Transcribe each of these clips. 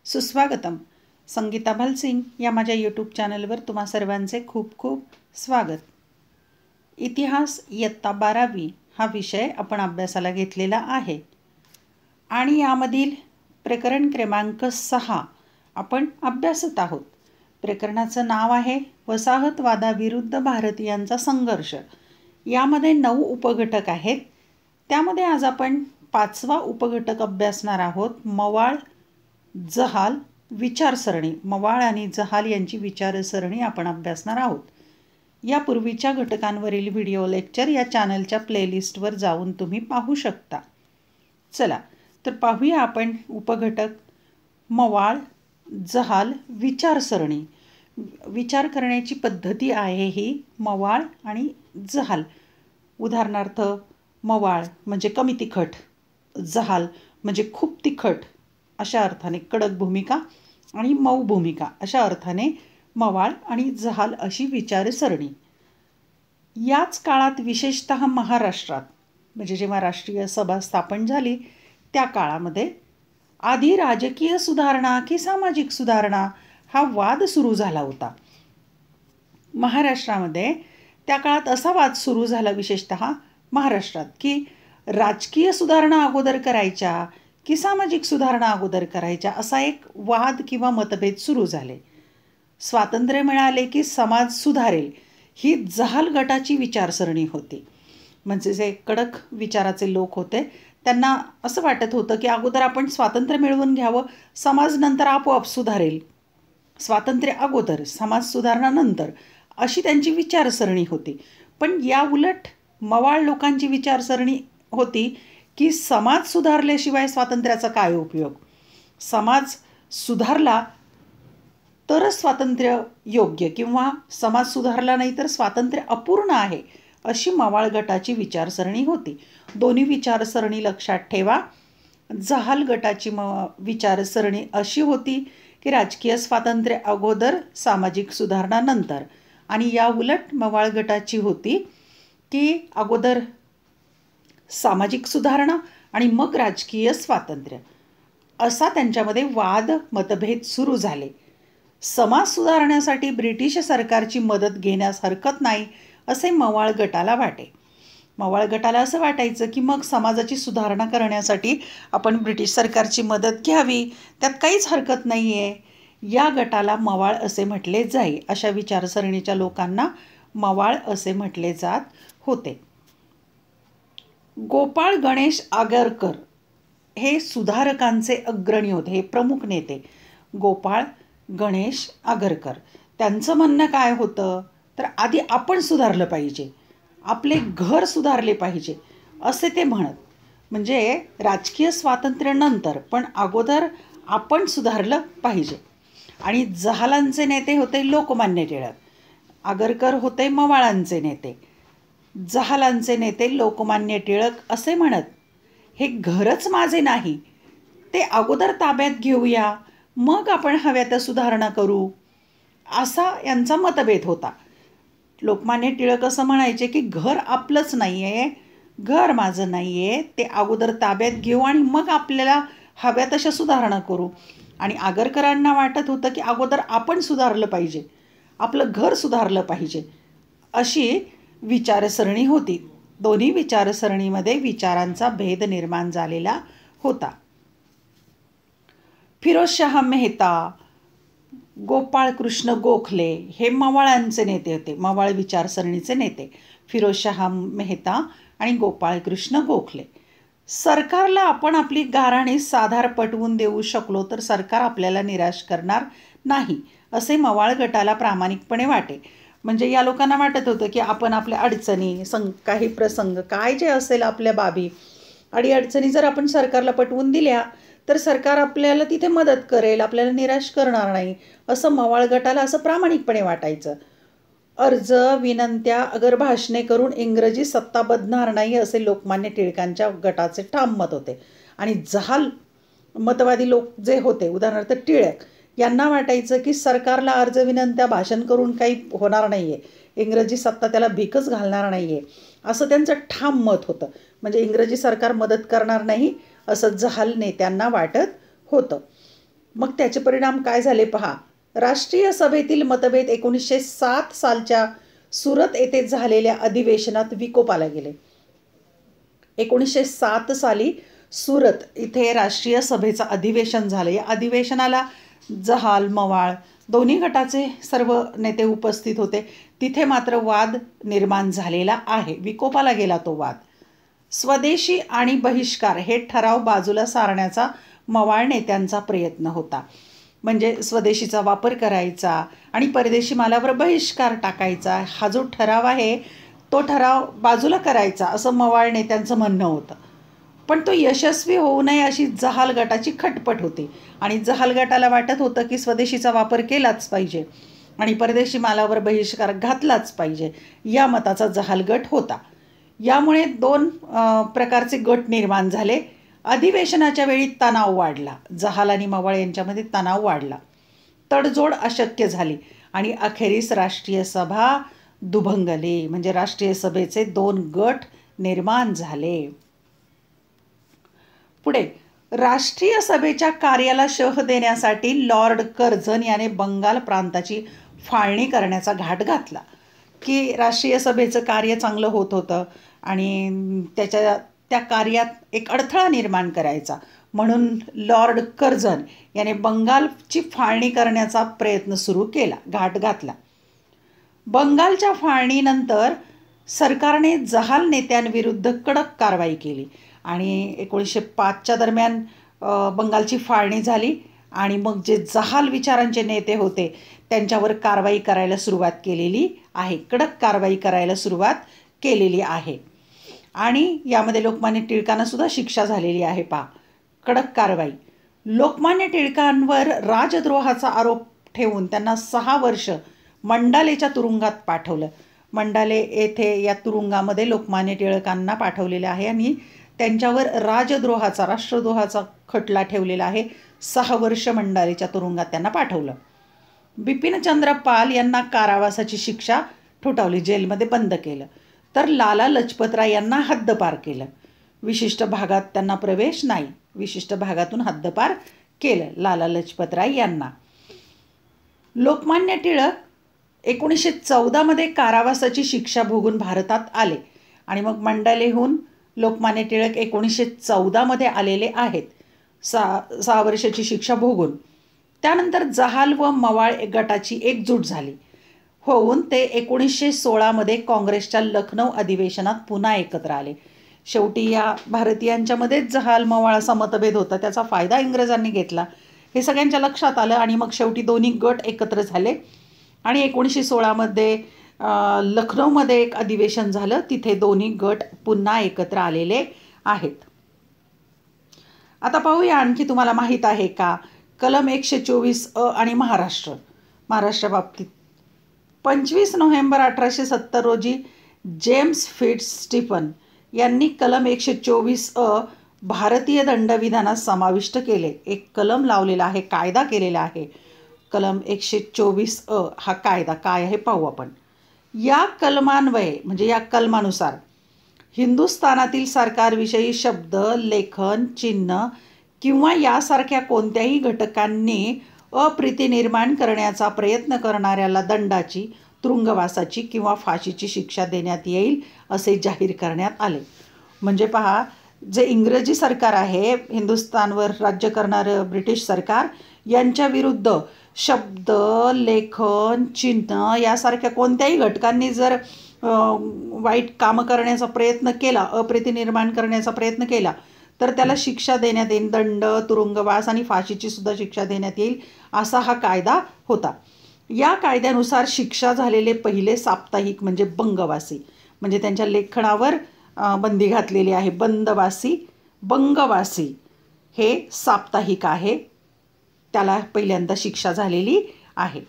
सुस्वागतम. संगीता भालसिंग या माझ्या यूट्यूब चॅनलवर तुम्हा सर्वांचे खूप खूप स्वागत. इतिहास इयत्ता 12वी हा विषय आपण अभ्यासाला घेतलेला आहे आणि यामधील प्रकरण क्रमांक 6 आपण अभ्यासत आहोत. प्रकरणाचं नाव आहे वसाहतवादाविरुद्ध भारतीयांचा संघर्ष. यामध्ये 9 उपघटक आहेत. त्यामध्ये आज आपण 5वा उपघटक अभ्यासणार आहोत. मवाळ जहाल विचारसरणी. मवाळ आणि जहाल यांची विचारसरणी आपण अभ्यासणार आहोत. यापूर्वीच्या घटकांवरील व्हिडिओ लेक्चर या चॅनलच्या प्लेलिस्टवर जाऊन तुम्ही पाहू शकता. चला तर पाहूया आपण उपघटक मवाळ जहाल विचारसरणी. विचार करण्याची पद्धती आहे ही मवाळ आणि जहाल. उदाहरणार्थ मवाळ म्हणजे कमी तिखट, जहाल म्हणजे खूप तिखट अशा अर्थाने, कडक भूमिका आणि मऊ भूमिका अशा अर्थाने मवाळ आणि जहाल अशी विचारसरणी. याच काळात विशेषतः महाराष्ट्रात म्हणजे जेव्हा राष्ट्रीय सभा स्थापन झाली त्या काळामध्ये आधी राजकीय सुधारणा की सामाजिक सुधारणा हा वाद सुरू झाला होता. महाराष्ट्रामध्ये त्या काळात असा वाद सुरू झाला विशेषतः महाराष्ट्रात की राजकीय सुधारणा अगोदर करायच्या की सामाजिक सुधारणा अगोदर करायच्या असा एक वाद किंवा मतभेद सुरू झाले. स्वातंत्र्य मिळाले की समाज सुधारेल ही जहाल गटाची विचारसरणी होती. म्हणजे जे कडक विचाराचे लोक होते त्यांना असं वाटत होतं की अगोदर आपण स्वातंत्र्य मिळवून घ्यावं, समाज नंतर आपोआप सुधारेल. स्वातंत्र्य अगोदर, समाज सुधारणा नंतर, अशी त्यांची विचारसरणी होती. पण या उलट मवाळ लोकांची विचारसरणी होती की समाज सुधारल्याशिवाय स्वातंत्र्याचा काय उपयोग, समाज सुधारला तरच स्वातंत्र्य योग्य किंवा समाज सुधारला नाही तर स्वातंत्र्य अपूर्ण आहे, अशी मवाळ गटाची विचारसरणी होती. दोन्ही विचारसरणी लक्षात ठेवा. जहाल गटाची विचारसरणी अशी होती की राजकीय स्वातंत्र्य अगोदर, सामाजिक सुधारणा नंतर. आणि या उलट मवाळ गटाची होती की अगोदर सामाजिक सुधारणा आणि मग राजकीय स्वातंत्र्य. असा त्यांच्यामध्ये वाद मतभेद सुरू झाले. समाज सुधारण्यासाठी ब्रिटिश सरकारची मदत घेण्यास हरकत नाही असे मवाळ गटाला वाटे. मवाळ गटाला असं वाटायचं की मग समाजाची सुधारणा करण्यासाठी आपण ब्रिटिश सरकारची मदत घ्यावी, त्यात काहीच हरकत नाही आहे. या गटाला मवाळ असे म्हटले जाई. अशा विचारसरणीच्या लोकांना मवाळ असे म्हटले जात होते. गोपाळ गणेश आगरकर हे सुधारकांचे अग्रणी होते, हे प्रमुख नेते. गोपाळ गणेश आगरकर त्यांचं म्हणणं काय होतं तर आधी आपण सुधारलं पाहिजे, आपले घर सुधारले पाहिजे असे ते म्हणत. म्हणजे राजकीय स्वातंत्र्य नंतर पण अगोदर आपण सुधारलं पाहिजे. आणि जहालांचे नेते होते लोकमान्य टिळक. आगरकर होते मवाळांचे नेते. जहालांचे नेते लोकमान्य टिळक असे म्हणत, हे घरच माझे नाही, ते अगोदर ताब्यात घेऊया, मग आपण हव्या त्या सुधारणा करू, असा यांचा मतभेद होता. लोकमान्य टिळक असं म्हणायचे की घर आपलंच नाही आहे, घर माझं नाही आहे, ते अगोदर ताब्यात घेऊ आणि मग आपल्याला हव्या तशा सुधारणा करू. आणि आगरकरांना वाटत होतं की अगोदर आपण सुधारलं पाहिजे, आपलं घर सुधारलं पाहिजे, अशी विचारसरणी होती. दोन्ही विचारसरणीमध्ये विचारांचा भेद निर्माण झालेला होता. फिरोजशाह मेहता, गोपाळ कृष्ण गोखले हे मवाळांचे नेते होते, मवाळ विचारसरणीचे नेते फिरोजशाह मेहता आणि गोपाळ कृष्ण गोखले. सरकारला आपण आपली गाऱ्हाणे साधार पटवून देऊ शकलो तर सरकार आपल्याला निराश करणार नाही असे मवाळ गटाला प्रामाणिकपणे वाटे. म्हणजे या लोकांना वाटत होतं की आपण आपल्या अडचणी, काही प्रसंग, काय जे असेल आपल्या बाबी अडीअडचणी जर आपण सरकारला पटवून दिल्या तर सरकार आपल्याला तिथे मदत करेल, आपल्याला निराश करणार नाही असं मवाळ गटाला असं प्रामाणिकपणे वाटायचं. अर्ज विनंत्या अगर भाषणे करून इंग्रजी सत्ता बदणार नाही असे लोकमान्य टिळकांच्या गटाचे ठाम मत होते. आणि जहाल मतवादी लोक जे होते, उदाहरणार्थ टिळक, यांना वाटायचं की सरकारला अर्ज विनंत्या भाषण करून काही होणार नाही आहे, इंग्रजी सत्ता त्याला भीकच घालणार नाही आहे असं त्यांचं ठाम मत होतं. म्हणजे इंग्रजी सरकार मदत करणार नाही असं जहाल नेत्यांना वाटत होतं. मग त्याचे परिणाम काय झाले पहा. राष्ट्रीय सभेतील मतभेद 1907 सालच्या सुरत येथे झालेल्या अधिवेशनात विकोपाला गेले. 1907 साली सुरत इथे राष्ट्रीय सभेचं अधिवेशन झालं. या अधिवेशनाला जहाल मवाळ दोन्ही गटाचे सर्व नेते उपस्थित होते. तिथे मात्र वाद निर्माण झालेला आहे, विकोपाला गेला तो वाद. स्वदेशी आणि बहिष्कार हे ठराव बाजूला सारण्याचा मवाळ नेत्यांचा प्रयत्न होता. म्हणजे स्वदेशीचा वापर करायचा आणि परदेशी मालावर बहिष्कार टाकायचा, हा जो ठराव आहे तो ठराव बाजूला करायचा असं मवाळ नेत्यांचं म्हणणं होतं. पण तो यशस्वी होऊ नये अशी जहाल गटाची खटपट होती आणि जहाल गटाला वाटत होतं की स्वदेशीचा वापर केलाच पाहिजे आणि परदेशी मालावर बहिष्कार घातलाच पाहिजे, या मताचा जहाल गट होता. यामुळे दोन प्रकारचे गट निर्माण झाले. अधिवेशनाच्या वेळी तणाव वाढला, जहाल आणि मवाळ यांच्यामध्ये तणाव वाढला, तडजोड अशक्य झाली आणि अखेरीस राष्ट्रीय सभा दुभंगली. म्हणजे राष्ट्रीय सभेचे दोन गट निर्माण झाले. पुढे राष्ट्रीय सभेच्या कार्याला शह देण्यासाठी लॉर्ड कर्झन याने बंगाल प्रांताची फाळणी करण्याचा घाट घातला की राष्ट्रीय सभेचं कार्य चांगलं होत होतं आणि त्या कार्यात एक अडथळा निर्माण करायचा, म्हणून लॉर्ड कर्झन याने बंगालची फाळणी करण्याचा प्रयत्न सुरू केला, घाट घातला. बंगालच्या फाळणीनंतर सरकारने जहाल नेत्यांविरुद्ध कडक कारवाई केली आणि 1905च्या दरम्यान बंगालची फाळणी झाली आणि मग जे जहाल विचारांचे नेते होते त्यांच्यावर कारवाई करायला सुरुवात केलेली आहे, कडक कारवाई करायला सुरुवात केलेली आहे. आणि यामध्ये लोकमान्य टिळकांना सुद्धा शिक्षा झालेली आहे पहा, कडक कारवाई. लोकमान्य टिळकांवर राजद्रोहाचा आरोप ठेवून त्यांना 6 वर्ष मंडालेच्या तुरुंगात पाठवलं. मंडाले येथे या तुरुंगामध्ये लोकमान्य टिळकांना पाठवलेले आहे आणि त्यांच्यावर राष्ट्रद्रोहाचा खटला ठेवलेला आहे. 6 वर्ष मंडालेच्या तुरुंगात त्यांना पाठवलं. बिपिनचंद्र पाल यांना कारावासाची शिक्षा ठोठावली, जेलमध्ये बंद केलं. तर लाला लजपतराय यांना हद्दपार केलं. विशिष्ट भागात त्यांना प्रवेश नाही, विशिष्ट भागातून हद्दपार केलं लाला लजपतराय यांना. लोकमान्य टिळक 1914 कारावासाची शिक्षा भोगून भारतात आले आणि मग मंडालेहून लोकमान्य टिळक 1914 आलेले आहेत 6 वर्षाची शिक्षा भोगून. त्यानंतर जहाल व मवाळ गटाची एकजूट झाली होऊन ते 1916 काँग्रेसच्या लखनौ अधिवेशनात पुन्हा एकत्र आले. शेवटी या भारतीयांच्यामध्येच जहाल मवाळ असा मतभेद होता, त्याचा फायदा इंग्रजांनी घेतला हे सगळ्यांच्या लक्षात आलं आणि मग शेवटी दोन्ही गट एकत्र झाले आणि 1916 लखनौमध्ये एक अधिवेशन झालं, तिथे दोन्ही गट पुन्हा एकत्र आलेले आहेत. आता पाहूया आणखी तुम्हाला माहीत आहे का कलम 124 आणि महाराष्ट्राबाबतीत 25 नोव्हेंबर 1870 रोजी जेम्स फिट्स स्टीफन यांनी कलम 124 भारतीय दंडविधानात समाविष्ट केले. एक कलम लावलेला आहे, कायदा केलेला आहे. कलम 124 हा कायदा काय आहे पाहू आपण. या कलमान्वये म्हणजे या कलमानुसार हिंदुस्थानातील सरकारविषयी शब्द, लेखन, चिन्ह किंवा यासारख्या कोणत्याही घटकांनी अप्रीती निर्माण करण्याचा प्रयत्न करणाऱ्याला दंडाची, तुरुंगवासाची किंवा फाशीची शिक्षा देण्यात येईल असे जाहीर करण्यात आले. म्हणजे पहा, जे इंग्रजी सरकार आहे, हिंदुस्थानवर राज्य करणारं ब्रिटिश सरकार, यांच्या विरुद्ध शब्द, लेखन, चिन्ह यासारख्या कोणत्याही घटकांनी जर वाईट कामं करण्याचा प्रयत्न केला, अप्रीती निर्माण करण्याचा प्रयत्न केला तर त्याला शिक्षा देण्यात येईल, दंड, तुरुंगवास आणि फाशीची सुद्धा शिक्षा देण्यात येईल असा हा कायदा होता. या कायद्यानुसार शिक्षा झालेले पहिले साप्ताहिक म्हणजे बंगवासी, म्हणजे त्यांच्या लेखनावर बंदी घातलेली आहे. बंगवासी हे साप्ताहिक आहे, त्याला पहिल्यांदा शिक्षा झालेली आहे.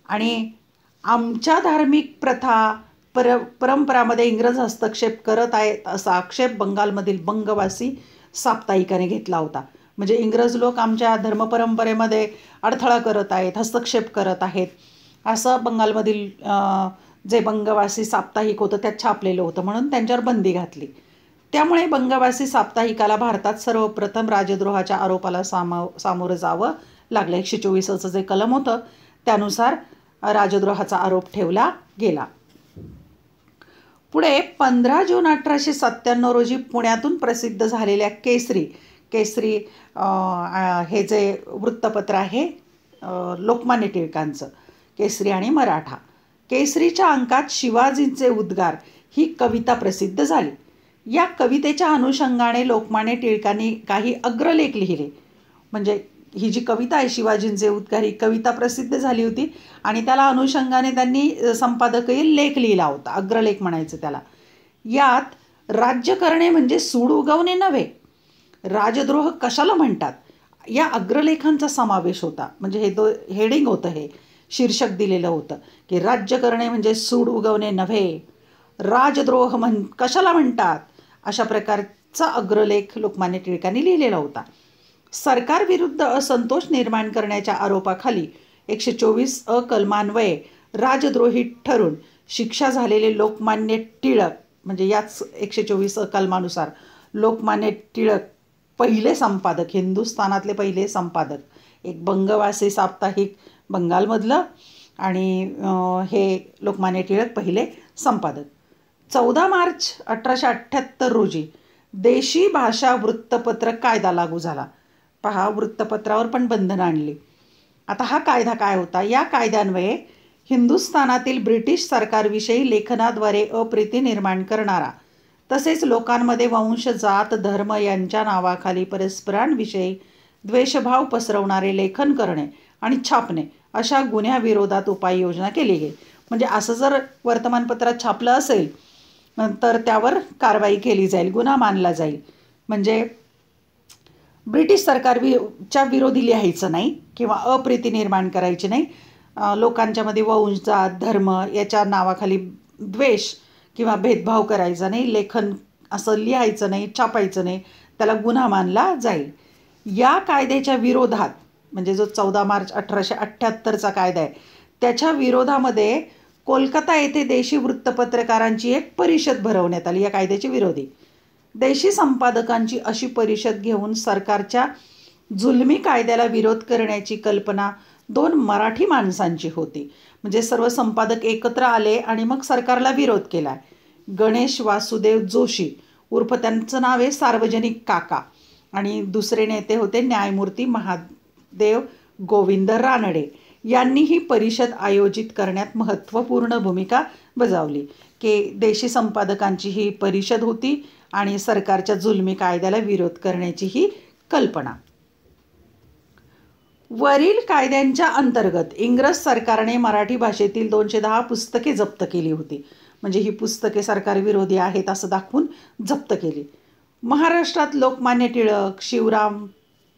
आणि आमच्या धार्मिक प्रथा परंपरामध्ये इंग्रज हस्तक्षेप करत आहेत असा आक्षेप बंगालमधील बंगवासी साप्ताहिकाने घेतला होता. म्हणजे इंग्रज लोक आमच्या धर्मपरंपरेमध्ये अडथळा करत आहेत, हस्तक्षेप करत आहेत असं बंगालमधील जे बंगवासी साप्ताहिक होतं त्यात छापलेलं होतं, म्हणून त्यांच्यावर बंदी घातली. त्यामुळे बंगवासी साप्ताहिकाला भारतात सर्वप्रथम राजद्रोहाच्या आरोपाला सामोरं जावं लागलं. 124 जे कलम होतं त्यानुसार राजद्रोहाचा आरोप ठेवला गेला. पुढे 15 जून 1897 रोजी पुण्यातून प्रसिद्ध झालेल्या केसरी हे जे वृत्तपत्र आहे लोकमान्य टिळकांचं, केसरी आणि मराठा, केसरीच्या अंकात शिवाजींचे उद्गार ही कविता प्रसिद्ध झाली. या कवितेच्या अनुषंगाने लोकमान्य टिळकांनी काही अग्रलेख लिहिले. म्हणजे ही जी कविता आहे शिवाजींचे उद्गार ही कविता प्रसिद्ध झाली होती आणि त्याला अनुषंगाने त्यांनी संपादकीय लेख लिहिला होता, अग्रलेख म्हणायचं त्याला. यात राज्य करणे म्हणजे सूड उगवणे नव्हे, राजद्रोह कशाला म्हणतात या अग्रलेखांचा समावेश होता. म्हणजे हे हेडिंग होतं, हे शीर्षक दिलेलं होतं की राज्य करणे म्हणजे सूड उगवणे नव्हे, राजद्रोह कशाला म्हणतात, अशा प्रकारचा अग्रलेख लोकमान्य टिळकांनी लिहिलेला होता. सरकारविरुद्ध असंतोष निर्माण करण्याच्या आरोपाखाली 124 कलमान्वये राजद्रोही ठरून शिक्षा झालेले लोकमान्य टिळक, म्हणजे याच 124 कलमानुसार लोकमान्य टिळक पहिले संपादक, हिंदुस्थानातले पहिले संपादक, एक बंगवासी साप्ताहिक बंगालमधलं, आणि हे लोकमान्य टिळक पहिले संपादक. 14 मार्च 1878 रोजी देशी भाषा वृत्तपत्र कायदा लागू झाला. पहा, वृत्तपत्रावर पण बंधनं आणली. आता हा कायदा काय होता? या कायद्यान्वये हिंदुस्थानातील ब्रिटिश सरकारविषयी लेखनाद्वारे अप्रीती निर्माण करणारा, तसेच लोकांमध्ये वंश, जात, धर्म यांच्या नावाखाली परस्परांविषयी द्वेषभाव पसरवणारे लेखन करणे आणि छापणे अशा गुन्ह्याविरोधात उपाययोजना केली गेली. म्हणजे असं जर वर्तमानपत्रात छापलं असेल तर त्यावर कारवाई केली जाईल, गुन्हा मानला जाईल. म्हणजे ब्रिटिश सरकारच्या विरोधी लिहायचं नाही किंवा अप्रीती निर्माण करायची नाही, लोकांच्यामध्ये वंश, जात, धर्म याच्या नावाखाली द्वेष किंवा भेदभाव करायचा नाही, लेखन असं लिहायचं नाही, छापायचं नाही, त्याला गुन्हा मानला जाईल. या कायद्याच्या विरोधात, म्हणजे जो 14 मार्च 1878चा कायदा आहे त्याच्या विरोधामध्ये कोलकाता येथे देशी वृत्तपत्रकारांची एक परिषद भरवण्यात आली. या कायद्याची विरोधी देशी संपादकांची अशी परिषद घेऊन सरकारच्या जुलमी कायद्याला विरोध करण्याची कल्पना 2 मराठी माणसांची होती. म्हणजे सर्व संपादक एकत्र आले आणि मग सरकारला विरोध केला. गणेश वासुदेव जोशी उर्फ त्यांचं नाव आहे सार्वजनिक काका, आणि दुसरे नेते होते न्यायमूर्ती महादेव गोविंद रानडे. यांनी ही परिषद आयोजित करण्यात महत्त्वपूर्ण भूमिका बजावली. की देशी संपादकांची ही परिषद होती आणि सरकारच्या जुलमी कायद्याला विरोध करण्याची ही कल्पना. वरील कायद्यांच्या अंतर्गत इंग्रज सरकारने मराठी भाषेतील 210 पुस्तके जप्त केली होती. म्हणजे ही पुस्तके सरकारविरोधी आहेत असं दाखवून जप्त केली. महाराष्ट्रात लोकमान्य टिळक, शिवराम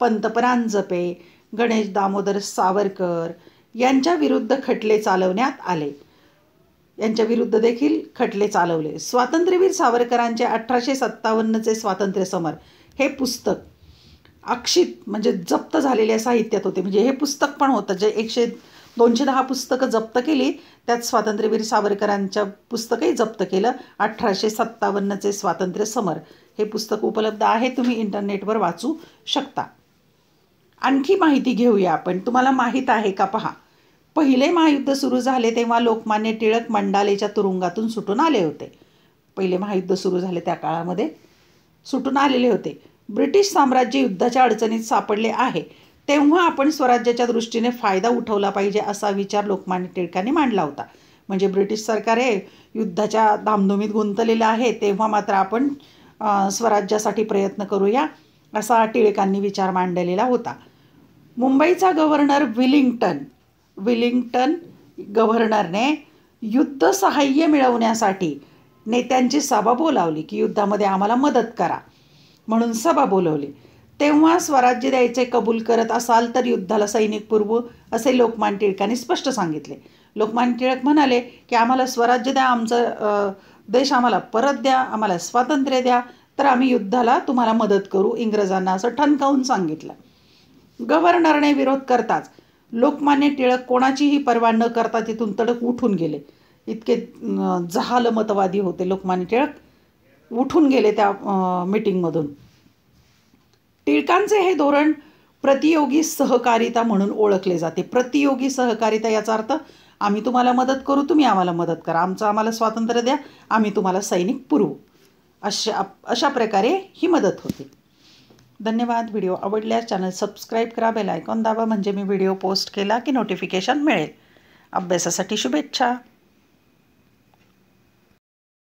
पंत परांजपे, गणेश दामोदर सावरकर यांच्या विरुद्ध खटले चालवण्यात आले. यांच्या विरुद्ध देखील खटले चालवले. स्वातंत्र्यवीर सावरकरांचे 1857चे स्वातंत्र्य समर हे पुस्तक अक्षित म्हणजे जप्त झालेल्या साहित्यात होते. म्हणजे हे पुस्तक पण होतं, जे 210 पुस्तकं जप्त केली, त्यात स्वातंत्र्यवीर सावरकरांच्या पुस्तकही जप्त केलं. 1857चे स्वातंत्र्य समर हे पुस्तक उपलब्ध आहे, तुम्ही इंटरनेटवर वाचू शकता. आणखी माहिती घेऊया आपण. तुम्हाला माहीत आहे का? पहा, पहिले महायुद्ध सुरू झाले तेव्हा लोकमान्य टिळक मंडालेच्या तुरुंगातून सुटून आले होते. पहिले महायुद्ध सुरू झाले त्या काळामध्ये सुटून आलेले होते. ब्रिटिश साम्राज्य युद्धाच्या अडचणीत सापडले आहे, तेव्हा आपण स्वराज्याच्या दृष्टीने फायदा उठवला पाहिजे असा विचार लोकमान्य टिळकांनी मांडला होता. म्हणजे ब्रिटिश सरकार हे युद्धाच्या धामधुमीत गुंतलेलं आहे, तेव्हा मात्र आपण स्वराज्यासाठी प्रयत्न करूया असा टिळकांनी विचार मांडलेला होता. मुंबईचा गव्हर्नर विलिंग्टन गव्हर्नरने युद्ध सहाय्य मिळवण्यासाठी नेत्यांची सभा बोलावली की युद्धामध्ये आम्हाला मदत करा म्हणून सभा बोलवली. तेव्हा स्वराज्य द्यायचे कबूल करत असाल तर युद्धाला सैनिक पुरवू असे लोकमान्य टिळकांनी स्पष्ट सांगितले. लोकमान्य टिळक म्हणाले की आम्हाला स्वराज्य द्या, आमचं देश आम्हाला परत द्या, आम्हाला स्वातंत्र्य द्या, तर आम्ही युद्धाला तुम्हाला मदत करू, इंग्रजांना असं ठणकावून सांगितलं. गव्हर्नरने विरोध करताच लोकमान्य टिळक कोणाचीही पर्वा न करता तिथून तडक उठून गेले. इतके जहाल मतवादी होते लोकमान्य टिळक. उठून गेले त्या मीटिंगमधून. टिळकांचे हे धोरण प्रतियोगी सहकारिता म्हणून ओळखले जाते. प्रतियोगी सहकारिता याचा अर्थ आम्ही तुम्हाला मदत करू, तुम्ही आम्हाला मदत करा, आम्हाला स्वातंत्र्य द्या, आम्ही तुम्हाला सैनिक पुरवू. अशा प्रकारे ही मदत होते. धन्यवाद. व्हिडिओ आवडल्यास चॅनल सबस्क्राईब करा, बेल आयकॉन दाबा, म्हणजे मी व्हिडिओ पोस्ट केला की नोटिफिकेशन मिळेल. अभ्यासासाठी शुभेच्छा.